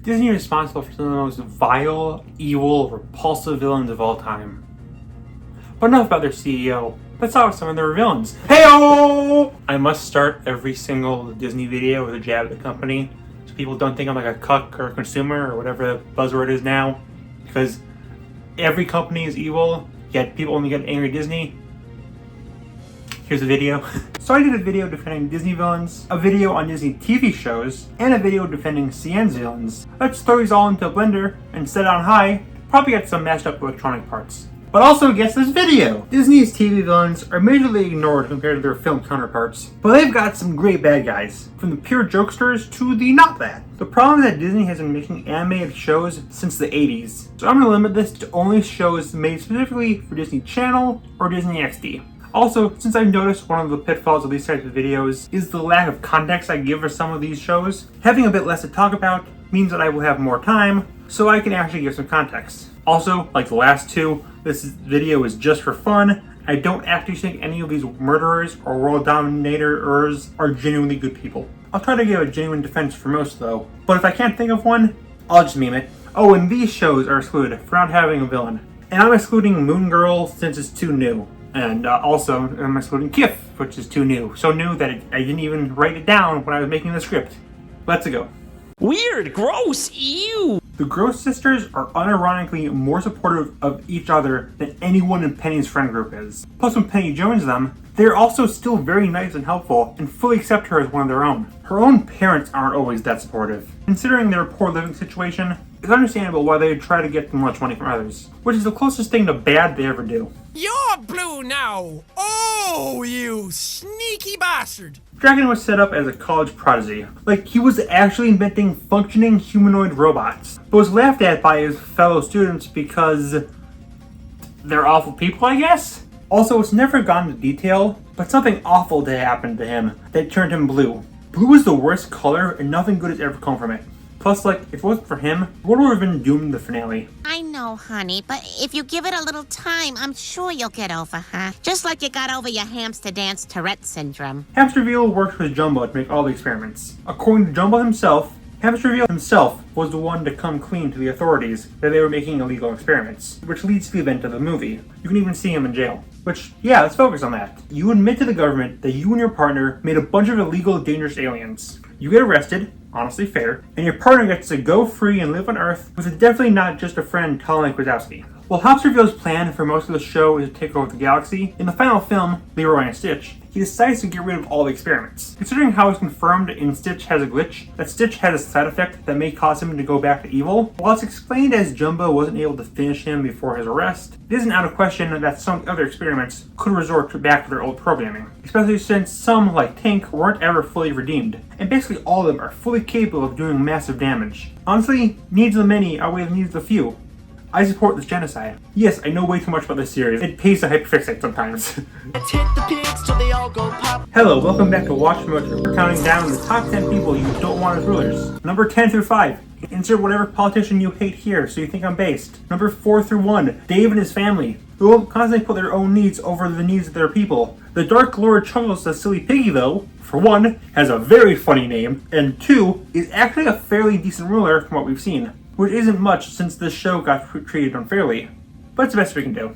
Disney is responsible for some of the most vile, evil, repulsive villains of all time. But enough about their CEO. Let's talk about some of their villains. Heyo! I must start every single Disney video with a jab at the company, so people don't think I'm like a cuck or a consumer or whatever the buzzword is now. Because every company is evil, yet people only get angry at Disney. Here's a video. So I did a video defending Disney villains, a video on Disney TV shows, and a video defending CN's villains. Let's throw these all into a blender and set it on high, probably get some mashed up electronic parts. But also guess this video! Disney's TV villains are majorly ignored compared to their film counterparts, but they've got some great bad guys, from the pure jokesters to the not that. The problem is that Disney has been making animated shows since the 80s, so I'm going to limit this to only shows made specifically for Disney Channel or Disney XD. Also, since I've noticed one of the pitfalls of these types of videos is the lack of context I give for some of these shows, having a bit less to talk about means that I will have more time, so I can actually give some context. Also, like the last two, this video is just for fun. I don't actually think any of these murderers or world dominators are genuinely good people. I'll try to give a genuine defense for most though, but if I can't think of one, I'll just meme it. Oh, and these shows are excluded for not having a villain. And I'm excluding Moon Girl since it's too new. And also, I'm excluding Kif, which is too new. So new that I didn't even write it down when I was making the script. Let's go. Weird, gross, ew! The Gross sisters are unironically more supportive of each other than anyone in Penny's friend group is. Plus, when Penny joins them, they're also still very nice and helpful and fully accept her as one of their own. Her own parents aren't always that supportive. Considering their poor living situation, it's understandable why they try to get the much money from others, which is the closest thing to bad they ever do. You're blue now! Oh, you sneaky bastard! Dragon was set up as a college prodigy, like he was actually inventing functioning humanoid robots, but was laughed at by his fellow students because they're awful people, I guess? Also, it's never gone into detail, but something awful did happen to him that turned him blue. Blue is the worst color and nothing good has ever come from it. Plus, like, if it wasn't for him, the world would have been doomed in the finale. I know, honey, but if you give it a little time, I'm sure you'll get over her. Just like you got over your hamster dance Tourette syndrome. Hamsterville worked with Jumbo to make all the experiments. According to Jumbo himself, Hamsterville himself was the one to come clean to the authorities that they were making illegal experiments, which leads to the event of the movie. You can even see him in jail. Which, yeah, let's focus on that. You admit to the government that you and your partner made a bunch of illegal, dangerous aliens. You get arrested, honestly fair, and your partner gets to go free and live on Earth with definitely not just a friend, Colin Kwiatkowski. While Hamsterville's plan for most of the show is to take over the galaxy, in the final film, Leroy and Stitch, he decides to get rid of all the experiments. Considering how it's confirmed in Stitch has a glitch, that Stitch has a side effect that may cause him to go back to evil, while it's explained as Jumbo wasn't able to finish him before his arrest, it isn't out of question that some other experiments could resort back to their old programming, especially since some, like Tink, weren't ever fully redeemed, and basically all of them are fully capable of doing massive damage. Honestly, needs of the many outweigh the needs of the few. I support this genocide. Yes, I know way too much about this series. It pays to hyperfixate sometimes. Let's hit the pigs till they all go pop. Hello, welcome back to Watch Mojo. We're counting down the top 10 people you don't want as rulers. Number 10 through 5. Insert whatever politician you hate here so you think I'm based. Number 4 through 1. Dave and his family, who will constantly put their own needs over the needs of their people. The Dark Lord Chuckles the Silly Piggy, though, for 1, has a very funny name, and 2, is actually a fairly decent ruler from what we've seen. Which isn't much since this show got treated unfairly, but it's the best we can do.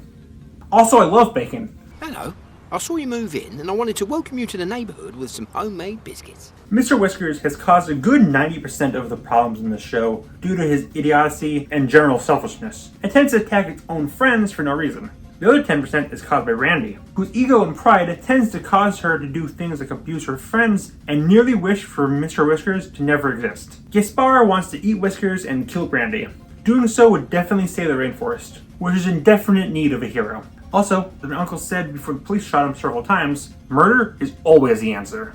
Also, I love bacon. Hello. I saw you move in and I wanted to welcome you to the neighborhood with some homemade biscuits. Mr. Whiskers has caused a good 90% of the problems in the show due to his idiocy and general selfishness, and tends to attack its own friends for no reason. The other 10% is caused by Randy, whose ego and pride tends to cause her to do things like abuse her friends and nearly wish for Mr. Whiskers to never exist. Gaspar wants to eat Whiskers and kill Brandy. Doing so would definitely save the rainforest, which is in definite need of a hero. Also, as my uncle said before the police shot him several times, murder is always the answer.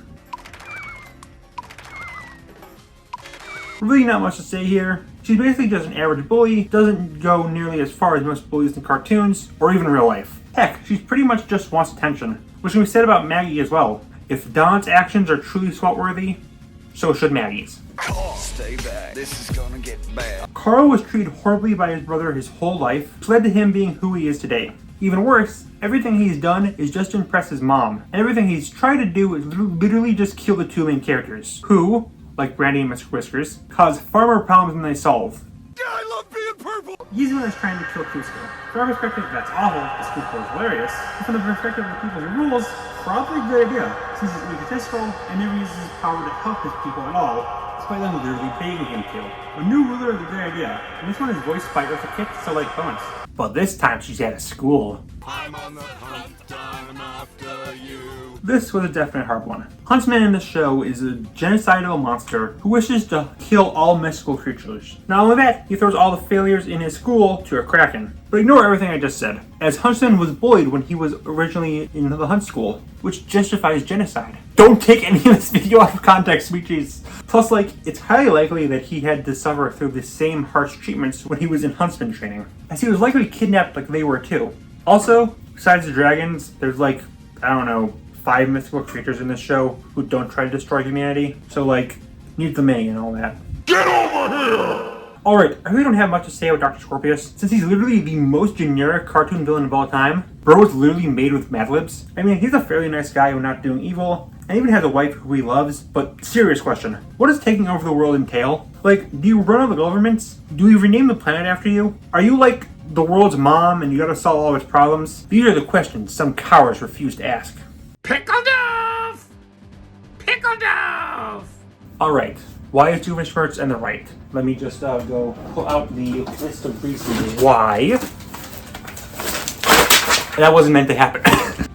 Really not much to say here. She's basically just an average bully, doesn't go nearly as far as most bullies in cartoons, or even real life. Heck, she pretty much just wants attention, which can be said about Maggie as well. If Don's actions are truly swat-worthy, so should Maggie's. Carl, stay back. This is gonna get bad. Carl was treated horribly by his brother his whole life, which led to him being who he is today. Even worse, everything he's done is just to impress his mom, and everything he's tried to do is literally just kill the two main characters, who, like Brandy and Mr. Whiskers, cause far more problems than they solve. I love being purple! He's the one that's trying to kill Cusco. From our perspective, that's awful, because Cusco is hilarious. But from the perspective of the people who rules, probably a good idea, since he's egotistical and never uses his power to help his people at all, despite them literally begging him to. A new ruler is a good idea, and this one is voiced by Eartha Kitt, so like bonus. But this time she's at a school. I'm on the hunt, I'm after you. This was a definite hard one. Huntsman in the show is a genocidal monster who wishes to kill all mystical creatures. Not only that, he throws all the failures in his school to a kraken. But ignore everything I just said, as Huntsman was bullied when he was originally in the Hunt School, which justifies genocide. Don't take any of this video out of context, sweet cheese. Plus, it's highly likely that he had to suffer through the same harsh treatments when he was in Huntsman training, as he was likely kidnapped like they were too. Also, besides the dragons, there's 5 mythical creatures in this show who don't try to destroy humanity. So Need the May and all that. Get over here! Alright, I really don't have much to say about Dr. Scorpius, since he's literally the most generic cartoon villain of all time. Bro is literally made with Mad Libs. I mean, he's a fairly nice guy who's not doing evil, and even has a wife who he loves, but serious question. What does taking over the world entail? Do you run all the governments? Do we rename the planet after you? Are you the world's mom and you gotta solve all its problems? These are the questions some cowards refuse to ask. Pickle Dove! Pickle Dove! Alright, why is Doofenshmirtz on the right? Let me just go pull out the list of reasons why. That wasn't meant to happen.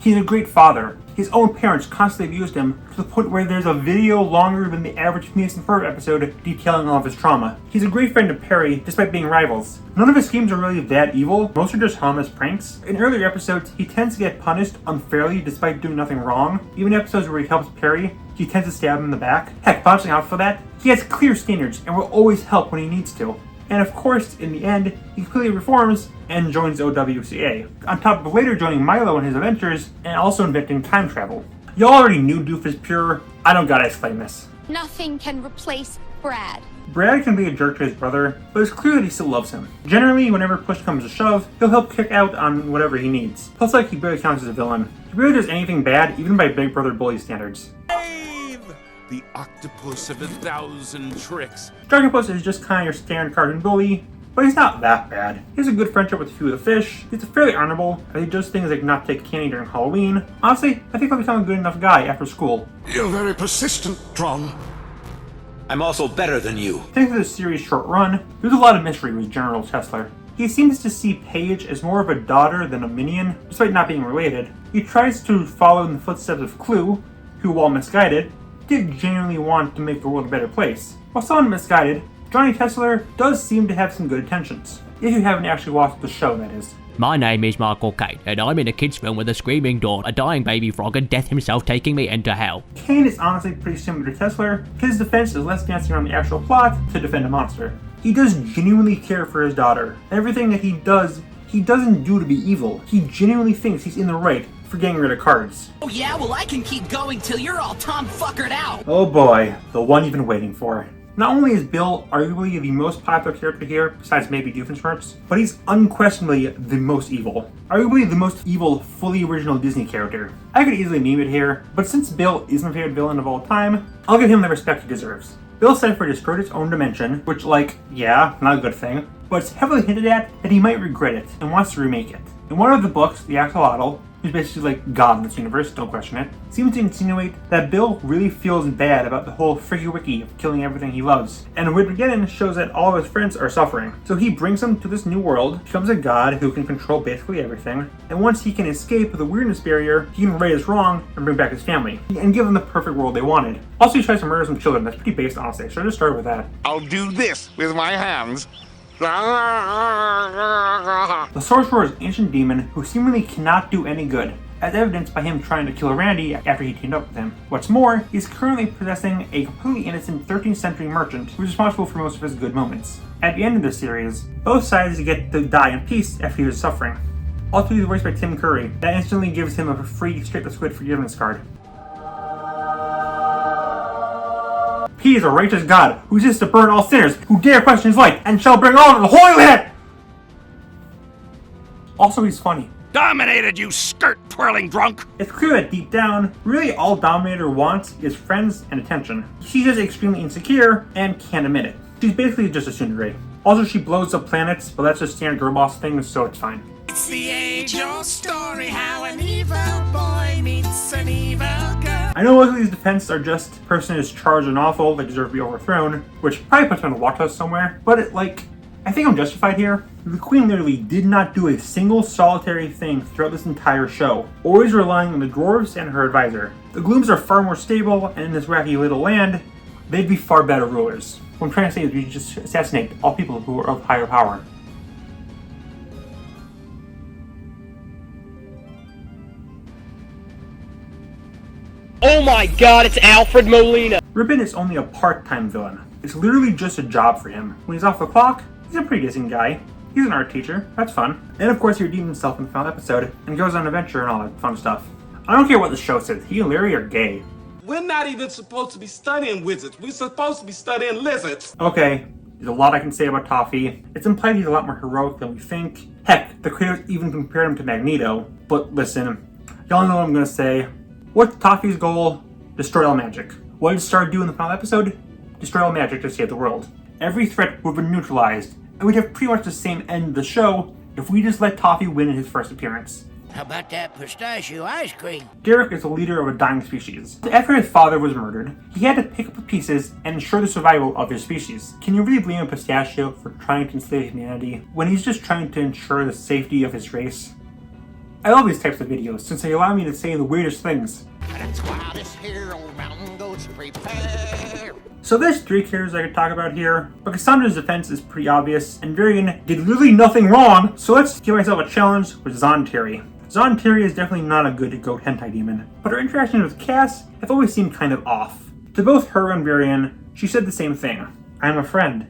He's a great father. His own parents constantly abused him to the point where there's a video longer than the average Phineas and Ferb episode detailing all of his trauma. He's a great friend to Perry, despite being rivals. None of his schemes are really that evil, most are just harmless pranks. In earlier episodes, he tends to get punished unfairly despite doing nothing wrong. Even in episodes where he helps Perry, he tends to stab him in the back. Heck, bouncing out for that, he has clear standards and will always help when he needs to. And of course, in the end, he completely reforms and joins OWCA, on top of later joining Milo in his adventures and also inventing time travel. Y'all already knew Doof is pure, I don't gotta explain this. Nothing can replace Brad. Brad can be a jerk to his brother, but it's clear that he still loves him. Generally, whenever push comes to shove, he'll help kick out on whatever he needs. Plus, he barely counts as a villain. He barely does anything bad, even by Big Brother bully standards. The octopus of 1,000 tricks. Dragonpuss is just kind of your standard cartoon bully, but he's not that bad. He has a good friendship with a few of the fish. He's fairly honorable, as he does things like not take candy during Halloween. Honestly, I think he'll become a good enough guy after school. You're very persistent, Tron. I'm also better than you. Thanks to the series' short run, there's a lot of mystery with General Chesler. He seems to see Paige as more of a daughter than a minion, despite not being related. He tries to follow in the footsteps of Clue, who, while misguided, did genuinely want to make the world a better place. While somewhat misguided, Johnny Tessler does seem to have some good intentions. If you haven't actually watched the show, that is. My name is Michael Caine, and I'm in a kids' film with a screaming dawn, a dying baby frog, and Death himself taking me into hell. Caine is honestly pretty similar to Tessler. His defense is less dancing around the actual plot to defend a monster. He does genuinely care for his daughter. Everything that he doesn't do to be evil. He genuinely thinks he's in the right for getting rid of cards. Oh yeah, well I can keep going till you're all Tom-fuckered out. Oh boy, the one you've been waiting for. Not only is Bill arguably the most popular character here, besides maybe Doofenshmirtz, but he's unquestionably the most evil. Arguably the most evil, fully original Disney character. I could easily meme it here, but since Bill is my favorite villain of all time, I'll give him the respect he deserves. Bill Cipher destroyed its own dimension, which yeah, not a good thing, but it's heavily hinted at that he might regret it and wants to remake it. In one of the books, The Axolotl, who's basically God in this universe, don't question it, seems to insinuate that Bill really feels bad about the whole freaky wiki of killing everything he loves. And Armageddon shows that all of his friends are suffering. So he brings them to this new world, becomes a god who can control basically everything, and once he can escape the weirdness barrier, he can right his wrong and bring back his family, and give them the perfect world they wanted. Also, he tries to murder some children. That's pretty based, honestly. So I just started with that. I'll do this with my hands. The Sorcerer is an ancient demon who seemingly cannot do any good, as evidenced by him trying to kill Randy after he teamed up with him. What's more, he's currently possessing a completely innocent 13th century merchant who's responsible for most of his good moments. At the end of the series, both sides get to die in peace after he was suffering. Also, he's voiced by Tim Curry. That instantly gives him a free Straight the Squid forgiveness card. He is a righteous God who exists to burn all sinners who dare question his light and shall bring all to the holy land! Also, he's funny. Dominated, you skirt-twirling drunk! It's clear that deep down, really all Dominator wants is friends and attention. She's just extremely insecure and can't admit it. She's basically just a tsundere. Also, she blows up planets, but that's just standard girl boss thing, so it's fine. It's the age-old story how an evil boy meets an evil girl. I know most of these defenses are just person is charged and awful, they deserve to be overthrown, which probably puts me on a watch list somewhere, but I think I'm justified here. The Queen literally did not do a single solitary thing throughout this entire show, always relying on the dwarves and her advisor. The Glooms are far more stable, and in this wacky little land, they'd be far better rulers. What I'm trying to say is we should just assassinate all people who are of higher power. Oh my god, it's Alfred Molina! Ribbon is only a part-time villain. It's literally just a job for him. When he's off the clock, he's a pretty decent guy. He's an art teacher. That's fun. And of course he redeems himself in the final episode and goes on an adventure and all that fun stuff. I don't care what the show says. He and Larry are gay. We're not even supposed to be studying wizards. We're supposed to be studying lizards. Okay, there's a lot I can say about Toffee. It's implied he's a lot more heroic than we think. Heck, the creators even compared him to Magneto. But listen, y'all know what I'm gonna say. What's Toffee's goal? Destroy all magic. What did Star do in the final episode? Destroy all magic to save the world. Every threat would have been neutralized, and we'd have pretty much the same end of the show if we just let Toffee win in his first appearance. How about that pistachio ice cream? Derek is the leader of a dying species. After his father was murdered, he had to pick up the pieces and ensure the survival of his species. Can you really blame a pistachio for trying to enslave humanity when he's just trying to ensure the safety of his race? I love these types of videos since they allow me to say the weirdest things. That's why this here old mountain goes prepare. So there's three characters I could talk about here, but Cassandra's defense is pretty obvious, and Varian did literally nothing wrong, so let's give myself a challenge with Zonteri. Zonteri is definitely not a good goat hentai demon, but her interactions with Cass have always seemed kind of off. To both her and Varian, she said the same thing. I'm a friend.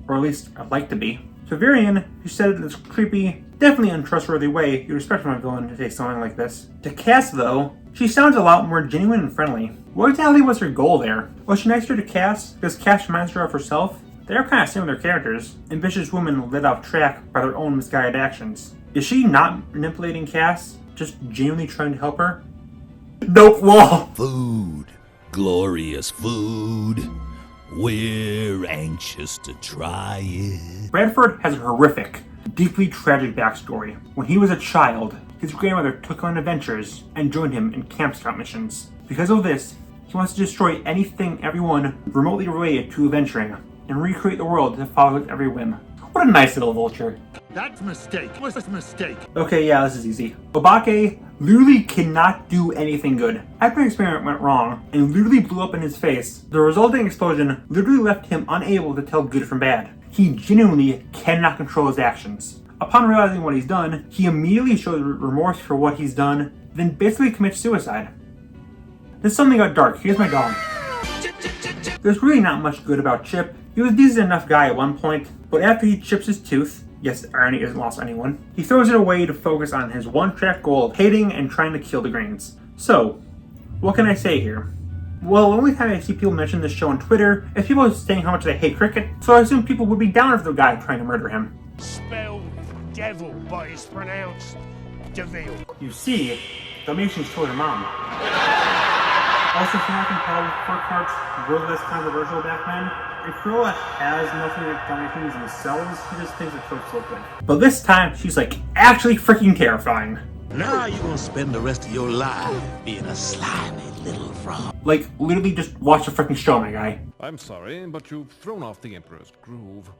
Or at least I'd like to be. To Varian, she said it in this creepy, definitely untrustworthy way you'd expect from a villain to say something like this. To Cass though, she sounds a lot more genuine and friendly. What exactly was her goal there? Was she nicer to Cass because Cass reminds her of herself? They are kind of similar characters, ambitious women led off track by their own misguided actions. Is she not manipulating Cass, just genuinely trying to help her? Nope, lol. Food. Glorious food. We're anxious to try it. Bradford has a horrific, deeply tragic backstory. When he was a child, his grandmother took on adventures and joined him in Camp Scout missions. Because of this, he wants to destroy anything, everyone remotely related to adventuring, and recreate the world to follow his every whim. What a nice little vulture. That's a mistake. What's a mistake? Okay, yeah, this is easy. Obake literally cannot do anything good. After an experiment went wrong and literally blew up in his face, the resulting explosion literally left him unable to tell good from bad. He genuinely cannot control his actions. Upon realizing what he's done, he immediately shows remorse for what he's done, then basically commits suicide. Then something got dark. Here's my dog. There's really not much good about Chip. He was a decent enough guy at one point, but after he chips his tooth, yes, irony isn't lost on anyone, he throws it away to focus on his one-track goal of hating and trying to kill the Greens. So, what can I say here? Well, the only time I see people mention this show on Twitter is people saying how much they hate cricket, so I assume people would be down for the guy trying to murder him. Spelled devil, but it's pronounced devil. You see, Dalmatians killed her mom. Also, from what I can tell, Furkhart's were less controversial back then. If Cruella has nothing like Dalmatians themselves, she just thinks it looks so good. But this time, she's like actually freaking terrifying. Now you're gonna spend the rest of your life being a slimy little frog. Like, literally just watch the freaking show, my guy. I'm sorry, but you've thrown off the Emperor's groove.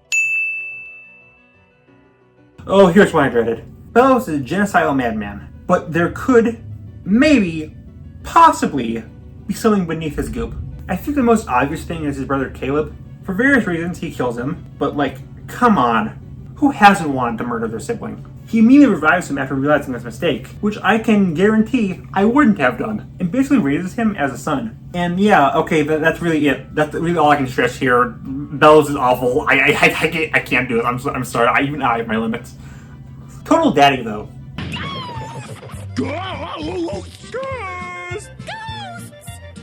Oh, here's what I dreaded. Bellows is a genocidal madman, but there could, maybe, possibly, be something beneath his goop. I think the most obvious thing is his brother Caleb. For various reasons, he kills him, but like, come on. Who hasn't wanted to murder their sibling? He immediately revives him after realizing his mistake, which I can guarantee I wouldn't have done, and basically raises him as a son. And yeah, okay, that's really it. That's really all I can stress here. Bellows is awful. I can't do it. I'm sorry. I have my limits. Total daddy though.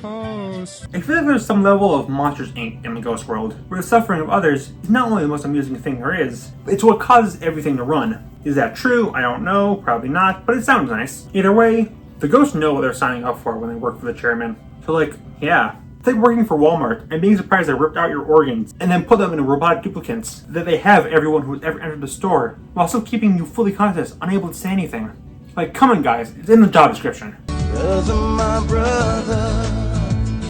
post. I feel like there's some level of Monsters Inc. in the ghost world, where the suffering of others is not only the most amusing thing there is, it's what causes everything to run. Is that true? I don't know, probably not, but it sounds nice. Either way, the ghosts know what they're signing up for when they work for the chairman. So like, yeah. It's like working for Walmart and being surprised they ripped out your organs and then put them into robotic duplicates that they have everyone who has ever entered the store, while still keeping you fully conscious, unable to say anything. Like, come on guys, it's in the job description. Brother, my brother.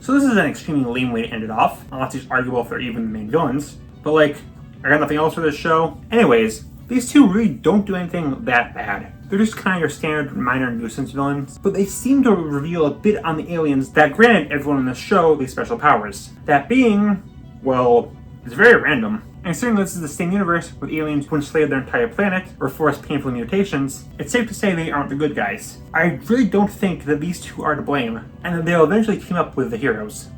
So this is an extremely lame way to end it off, unless it's arguable if they're even the main villains. But like, I got nothing else for this show. Anyways, these two really don't do anything that bad. They're just kind of your standard minor nuisance villains, but they seem to reveal a bit on the aliens that granted everyone in this show these special powers. That being, well, it's very random. And considering this is the same universe with aliens who enslaved their entire planet or forced painful mutations, it's safe to say they aren't the good guys. I really don't think that these two are to blame, and that they'll eventually team up with the heroes.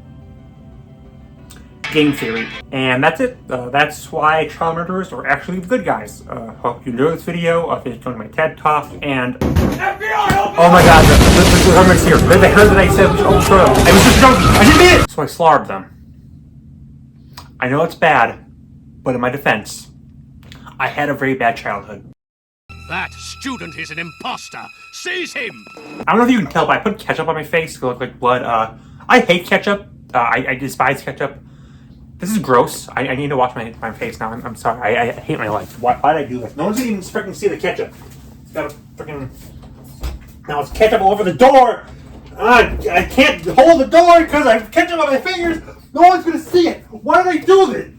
Game theory. And that's it. That's why child murderers are actually the good guys. Hope you enjoyed this video. Finish going to my TED Talk, and oh my god, the government's here. They heard that I said we should overthrow them. I was just joking. I didn't mean it! So I slaughtered them. I know it's bad, but in my defense, I had a very bad childhood. That student is an imposter. Seize him! I don't know if you can tell, but I put ketchup on my face to look like blood. I hate ketchup. I despise ketchup. This is gross. I need to wash my face now. I'm sorry. I hate my life. Why did I do this? No one's gonna even freaking see the ketchup. It's got a freaking... Now it's ketchup all over the door! I can't hold the door because I have ketchup on my fingers! No one's gonna see it! Why did I do this?